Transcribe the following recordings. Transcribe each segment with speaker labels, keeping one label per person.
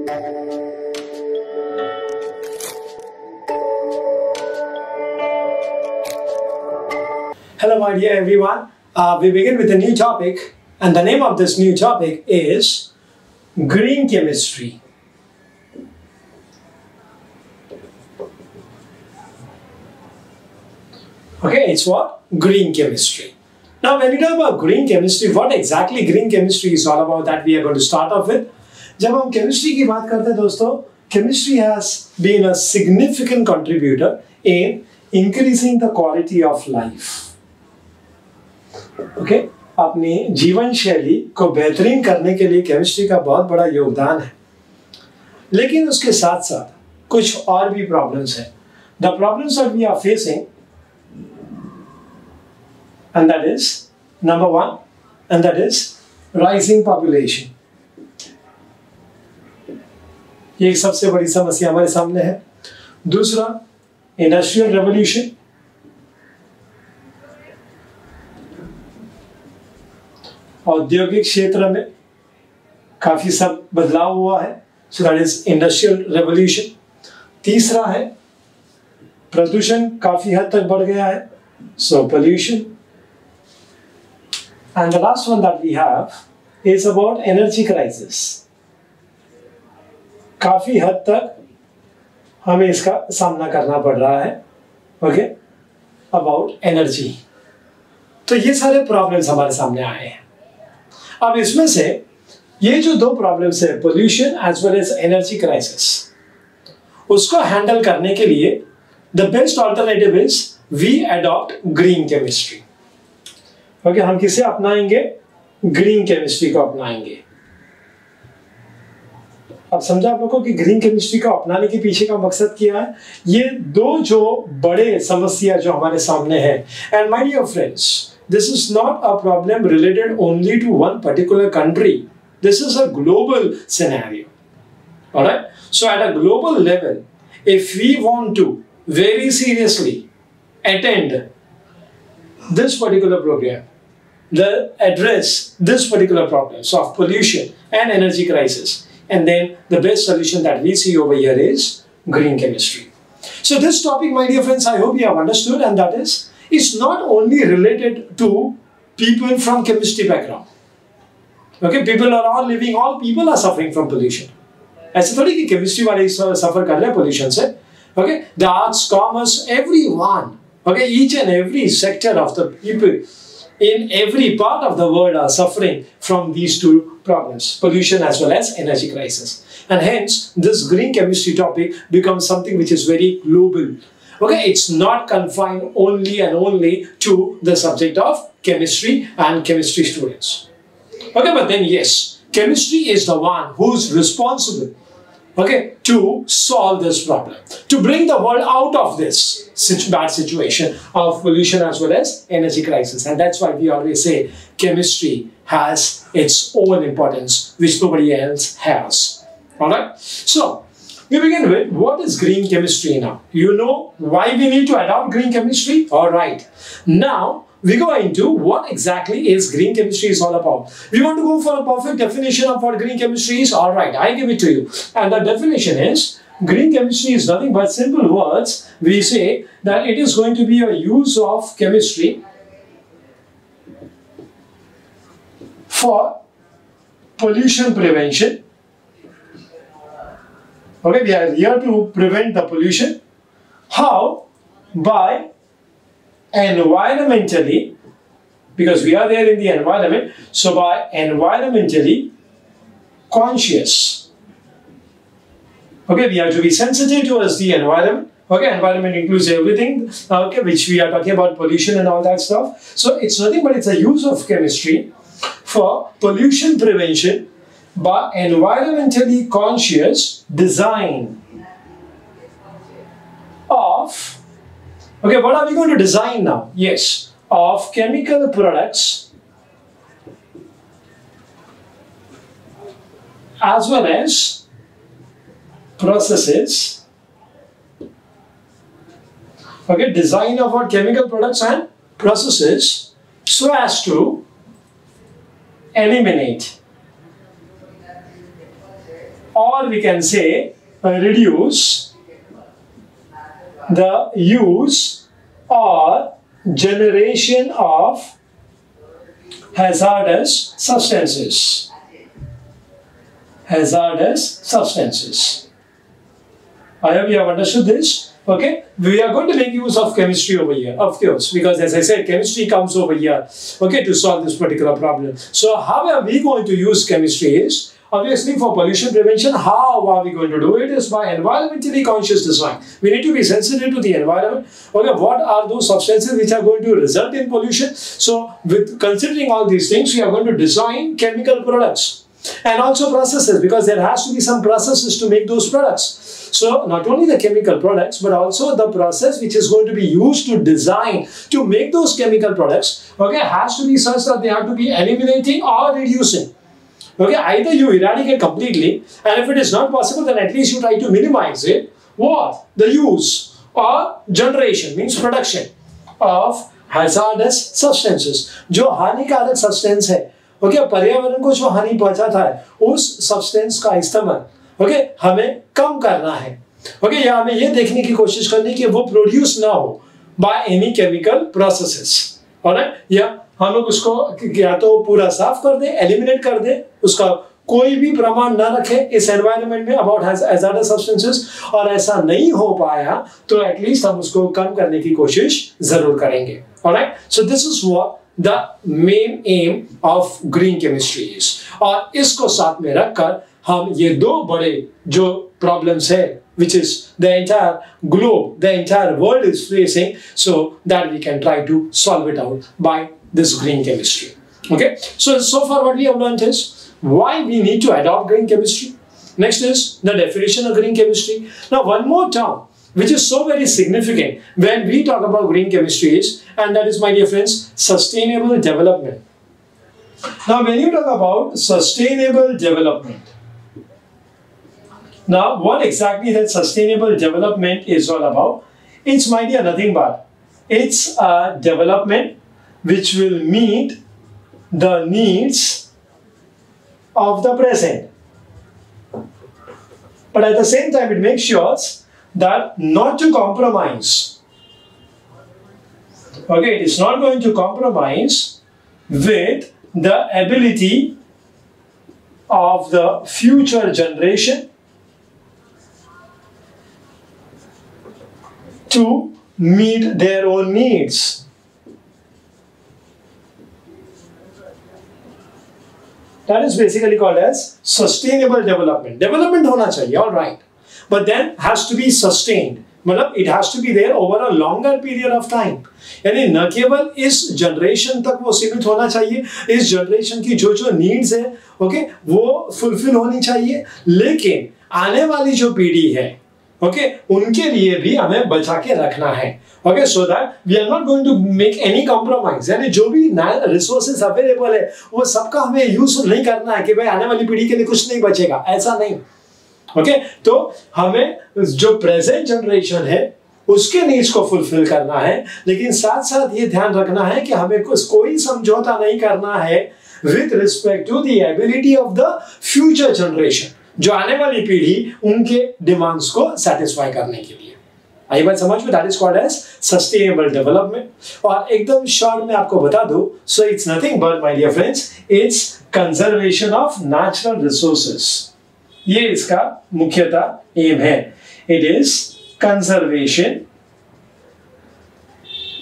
Speaker 1: Hello my dear everyone, we begin with a new topic, and the name of this new topic is green chemistry. Okay, it's what? Green chemistry. Now when we talk about green chemistry, what exactly green chemistry is all about, that we are going to start off with. जब हम chemistry की बात करते हैं दोस्तों, chemistry has been a significant contributor in increasing the quality of life. Okay अपनी जीवन शैली को बेहतरीन करने के लिए केमिस्ट्री का बहुत बड़ा योगदान है, लेकिन उसके साथ साथ कुछ और भी प्रॉब्लम्स हैं. The problems that we are facing, and that is number 1, and that is rising population. ये सबसे बड़ी समस्या हमारे सामने है. दूसरा, इंडस्ट्रियल रेवोल्यूशन. औद्योगिक क्षेत्र में काफी सब बदलाव हुआ है, so that is industrial revolution. तीसरा है प्रदूषण काफी हद तक बढ़ गया है, so pollution. And the last one that we have is about energy crisis. काफी हद तक हमें इसका सामना करना पड़ रहा है, ओके, अबाउट एनर्जी. तो ये सारे प्रॉब्लम्स हमारे सामने आए हैं. अब इसमें से ये जो दो प्रॉब्लम्स है, pollution as well as energy crisis, उसको हैंडल करने के लिए the best alternative is we adopt green chemistry. Okay, हम किसे अपनाएंगे? ग्रीन केमिस्ट्री को अपनाएंगे. अब समझा आप लोगों को कि ग्रीन केमिस्ट्री को अपनाने के पीछे का मकसद क्या है. ये दो जो बड़े समस्या जो हमारे सामने है, and my dear friends, this is not a problem related only to one particular country. This is a global scenario. All right. So at a global level, if we want to very seriously attend this particular program, address this particular problems of pollution and energy crisis, and then the best solution that we see over here is green chemistry. So this topic, my dear friends, I hope you have understood, and that is, it's not only related to people from chemistry background. Okay, people are all living, all people are suffering from pollution. ऐसे थोड़ी कि chemistry वाले suffer कर रहे हैं pollution से. Okay, the arts, commerce, everyone. Okay, each and every sector of the people in every part of the world are suffering from these two problems, pollution as well as energy crisis. And hence, this green chemistry topic becomes something which is very global. Okay, it's not confined only and only to the subject of chemistry and chemistry students. Okay, but then yes, chemistry is the one who's responsible, okay, to solve this problem, to bring the world out of this bad situation of pollution as well as energy crisis. And that's why we always say chemistry has its own importance, which nobody else has. All right, so we begin with, what is green chemistry now? You know why we need to adopt green chemistry? All right. Now, we go into what exactly is green chemistry is all about. We want to go for a perfect definition of what green chemistry is. All right, I give it to you. And the definition is, green chemistry is nothing but simple words. We say that it is going to be a use of chemistry for pollution prevention. Okay, we are here to prevent the pollution. How? By environmentally, because we are there in the environment, so by environmentally conscious. Okay, we have to be sensitive towards the environment. Okay, environment includes everything, okay, which we are talking about, pollution and all that stuff. So it's nothing but it's a use of chemistry for pollution prevention by environmentally conscious design of, okay, what are we going to design now? Yes, of chemical products as well as processes. Okay, design of our chemical products and processes so as to eliminate or we can say reduce the use or generation of hazardous substances. Hazardous substances. I hope you have understood this. Okay, we are going to make use of chemistry over here, of course, because as I said, chemistry comes over here, okay, to solve this particular problem. So how are we going to use chemistry is, obviously for pollution prevention, how are we going to do it is by environmentally conscious design. We need to be sensitive to the environment. Okay, what are those substances which are going to result in pollution? So with considering all these things, we are going to design chemical products and also processes, because there has to be some processes to make those products. So not only the chemical products, but also the process which is going to be used to design, to make those chemical products, okay, has to be such that they have to be eliminating or reducing. Okay, either you eradicate completely, and if it is not possible, then at least you try to minimize it. What? The use or generation, means production of hazardous substances. जो हानिकारक substance है, okay, पर्यावरण को जो हानि पहुंचाता है, उस substance का इस्तेमाल हमें कम करना है, या हमें ये देखने की कोशिश करनी कि वो प्रोड्यूस ना हो बाय एनी केमिकल प्रोसेसेस, या हम लोग उसको या तो पूरा साफ कर दें, एलिमिनेट कर दें, उसका कोई भी प्रमाण ना रखें इस एनवायरनमेंट में अबाउट हैजार्डस सब्सटेंसेस, और ऐसा नहीं हो पाया तो एटलीस्ट हम उसको कम करने की कोशिश जरूर करेंगे. Alright, so this is what the main M of green chemistry is. और इसको साथ में रखकर हम ये दो बड़े जो प्रॉब्लम्स है, which is the entire globe, the entire world is facing, so that we can try to solve it out by this green chemistry. Okay, so far what we have learned is why we need to adopt green chemistry. Next is the definition of green chemistry. Now one more term which is so very significant when we talk about green chemistry is, and that is, my dear friends, sustainable development. Now when you talk about sustainable development, now what exactly that sustainable development is all about? It's, my dear, nothing but it's a development which will meet the needs of the present, but at the same time it makes sure that not to compromise. Okay, it is not going to compromise with the ability of the future generation to meet their own needs. That is basically called as sustainable development. Development होना चाहिए, all right, but then has to be sustained. मतलब it has to be there over a longer period of time. यानी न केवल इस generation तक वो सीमित होना चाहिए, इस जनरेशन की जो जो नीड्स है, ओके, वो फुलफिल होनी चाहिए, लेकिन आने वाली जो पीढ़ी है, ओके, उनके लिए भी हमें बचा के रखना है. Okay, so that we are not going to make any compromise. यानी जो भी रिसोर्सेज अवेलेबल है वो सबका हमें यूज नहीं करना है कि भाई आने वाली पीढ़ी के लिए कुछ नहीं बचेगा, ऐसा नहीं. ओके, तो हमें जो प्रेजेंट जनरेशन है उसके नीड्स को फुलफिल करना है, लेकिन साथ साथ ये ध्यान रखना है कि हमें कोई समझौता नहीं करना है with respect to the ability of the future generation, जो आने वाली पीढ़ी उनके डिमांड्स को सेटिस्फाई करने के लिए. आई बात समझ में? That is called as sustainable development. और एकदम शॉर्ट में आपको बता दूं, so it's nothing but, my dear friends, it's conservation of natural resources. ये इसका मुख्यतः एम है. इट इज कंजर्वेशन,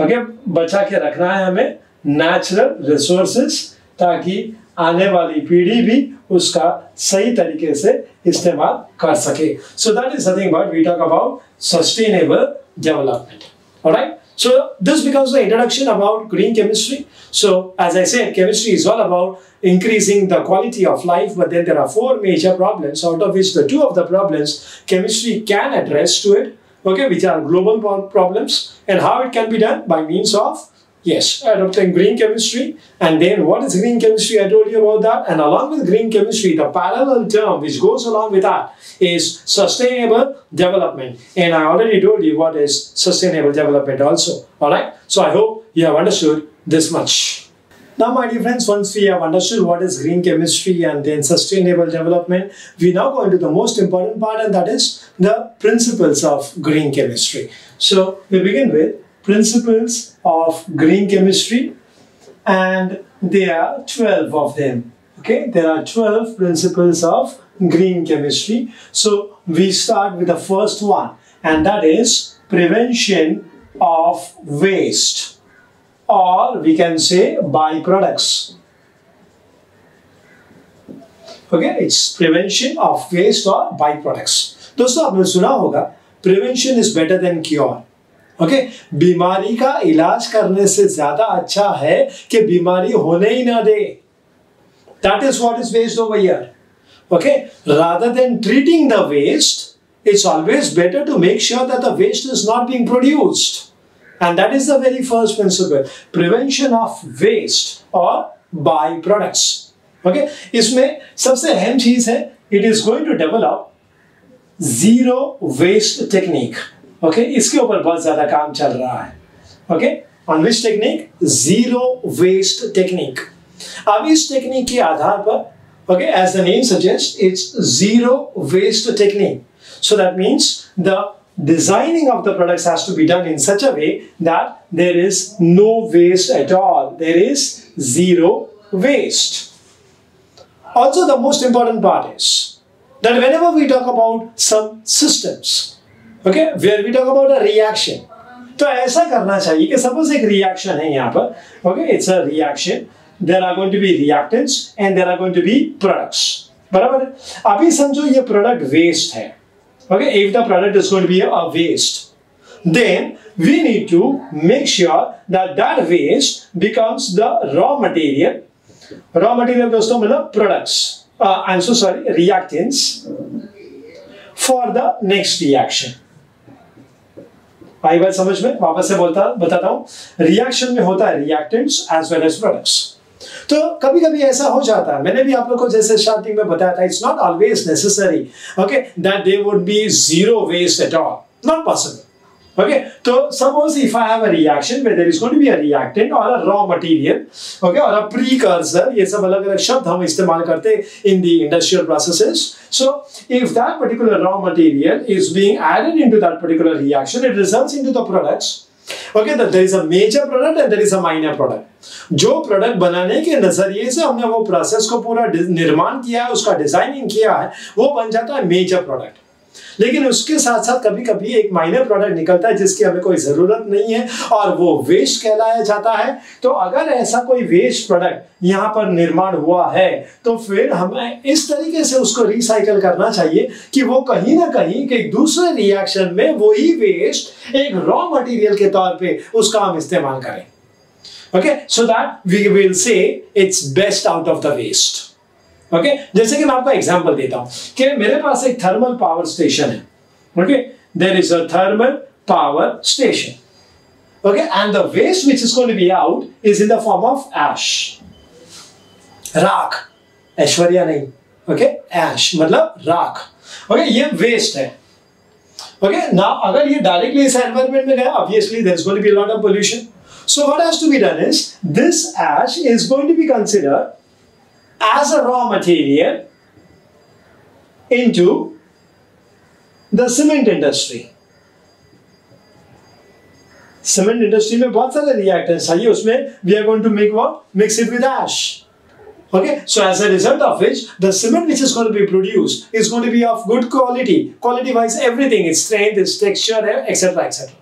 Speaker 1: ओके, बचा के रखना है हमें नेचुरल रिसोर्सेस, ताकि आने वाली पीढ़ी भी उसका सही तरीके से इस्तेमाल कर सके. So that is nothing but we talk about sustainable development. Alright, so this becomes the introduction about green chemistry. So as I said, chemistry is all about increasing the quality of life, but then there are four major problems, out of which the two of the problems chemistry can address to it, okay, which are global problems. And how it can be done? By means of, yes, adopting green chemistry. And then what is green chemistry? I told you about that. And along with green chemistry, the parallel term which goes along with that is sustainable development. And I already told you what is sustainable development also. Alright? So I hope you have understood this much. Now, my dear friends, once we have understood what is green chemistry and then sustainable development, we now go into the most important part, and that is the principles of green chemistry. So we begin with principles of green chemistry, and there are 12 of them. Okay, there are 12 principles of green chemistry. So we start with the first one, and that is prevention of waste, or we can say byproducts. Okay, it's prevention of waste or byproducts. दोस्तों आपने सुना होगा prevention is better than cure. Okay, बीमारी का इलाज करने से ज्यादा अच्छा है कि बीमारी होने ही ना दे. That is what is waste over here. Okay, rather than treating the waste, it's always better to make sure that the waste is not being produced. And that is the very first principle, prevention of waste or byproducts. Okay, इसमें सबसे अहम चीज है, it is going to develop zero waste technique. Okay, इसके ऊपर बहुत ज्यादा काम चल रहा है. Okay, on which technique? Zero waste technique. अब इस टेक्निक के आधार पर, okay, as the name suggests, it's zero waste technique. So that means the designing of the products has to be done in such a way that there is no waste at all. There is zero waste. Also, the most important part is that whenever we talk about some systems, okay, where we talk about a reaction, तो ऐसा करना चाहिए कि suppose एक reaction है यहाँ पर, okay, it's a reaction. There are going to be reactants and there are going to be products. बराबर है? अभी समझो ये product waste है. Okay, if the product is going to be a waste, then we need to make sure that that waste becomes the raw material. Raw material दोस्तों मतलब products. I'm so sorry, reactants for the next reaction. आई बात समझ में? वापस से बताता हूँ. Reaction में होता है reactants as well as products. तो कभी कभी ऐसा हो जाता है, मैंने भी आप लोग को जैसे स्टार्टिंग में बताया था, it's not always necessary okay that there would be zero waste at all, not possible. Okay, तो suppose if I have a reaction where there is going to be a reactant और a raw material, okay, और a precursor, ये सब अलग अलग शब्द हम इस्तेमाल करते हैं in the industrial processes. So if that particular raw material is being added into that particular reaction, it results into the products. Okay, that there is a major product and there is a minor product. जो product बनाने के नजरिए से हमने वो process को पूरा निर्माण किया है, उसका डिजाइनिंग किया है, वो बन जाता है मेजर प्रोडक्ट. लेकिन उसके साथ साथ कभी कभी एक माइनर प्रोडक्ट निकलता है जिसकी हमें कोई जरूरत नहीं है और वो वेस्ट कहलाया जाता है. तो अगर ऐसा कोई वेस्ट प्रोडक्ट यहाँ पर निर्माण हुआ है तो फिर हमें इस तरीके से उसको रिसाइकल करना चाहिए कि वो कहीं ना कहीं के दूसरे रिएक्शन में वही वेस्ट एक रॉ मटेरियल के तौर पे उसका हम इस्तेमाल करें. Okay, so that we will say it's best out of the waste. Okay, जैसे कि मैं आपको एग्जांपल देता हूं कि मेरे पास एक थर्मल पावर स्टेशन है. Okay, there is a thermal power station. Okay, and the waste which is going to be out is in the form of ash, राख. ऐश्वर्या नहीं. ओके, एश मतलब राख. ओके, ये वेस्ट है. ओके, नाउ अगर ये directly इस एनवायरनमेंट में गया, obviously there is going to be a lot of pollution. So what has to be done is this ash is going to be considered as a raw material into the cement industry. Cement industry में बहुत सारे reactants चाहिए, उसमें we are going to make what? Mix it with ash. Okay, so as a result of which the cement which is going to be produced is going to be of good quality, quality wise everything, its strength, its texture, etc. etc.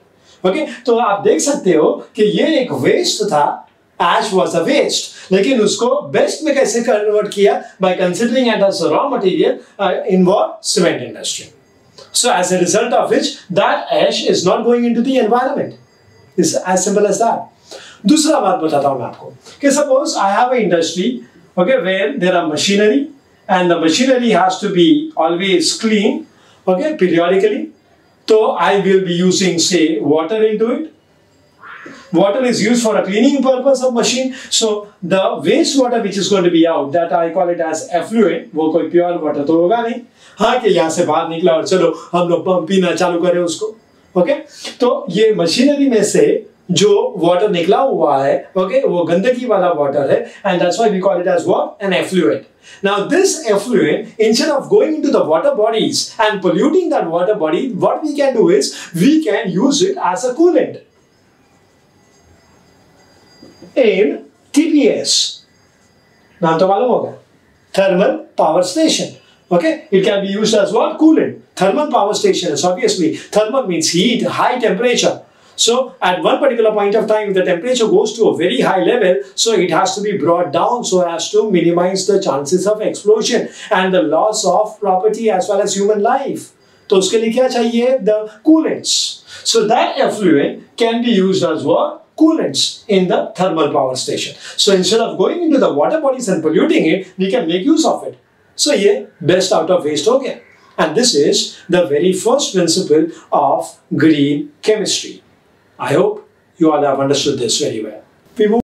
Speaker 1: Okay, तो आप देख सकते हो कि ये एक waste था. Ash was a waste, लेकिन उसको बेस्ट में कैसे कन्वर्ट किया? By considering it as a raw material in what? Cement industry. So as a result of which that ash is not going into the environment. It's as simple as that. दूसरा बात बताता हूँ मैं आपको कि suppose I have an industry, okay, where there are machinery and the machinery has to be always clean, okay, periodically. So I will be using say water into it. Water is used for a cleaning purpose of machine. So the waste water which is going to be out, that I call it as effluent. वो कोई pure water तो होगा नहीं, हाँ, कि यहाँ से बाहर निकला और चलो हम लोग पीना चालू करें उसको. ओके, तो ये मशीनरी में से जो वाटर निकला हुआ है, okay, वो गंदगी वाला वाटर है, and that's why we call it as what? An effluent. Now this effluent, instead of going into the water bodies and polluting that water body, what we can do is we can use it as a coolant. In TPS, नाम तो मालूम होगा, thermal power station. Okay, it can be used as what? Coolant. Thermal power station is obviously, thermal means heat, high temperature. So at one particular point of time, if the temperature goes to a very high level, so it has to be brought down so as to minimize the chances of explosion and the loss of property as well as human life. तो उसके लिए क्या चाहिए? The coolants. So that effluent can be used as what? Coolants in the thermal power station. So instead of going into the water bodies and polluting it, we can make use of it. So ये best out of waste हो गया. And this is the very first principle of green chemistry. I hope you all have understood this very well. We move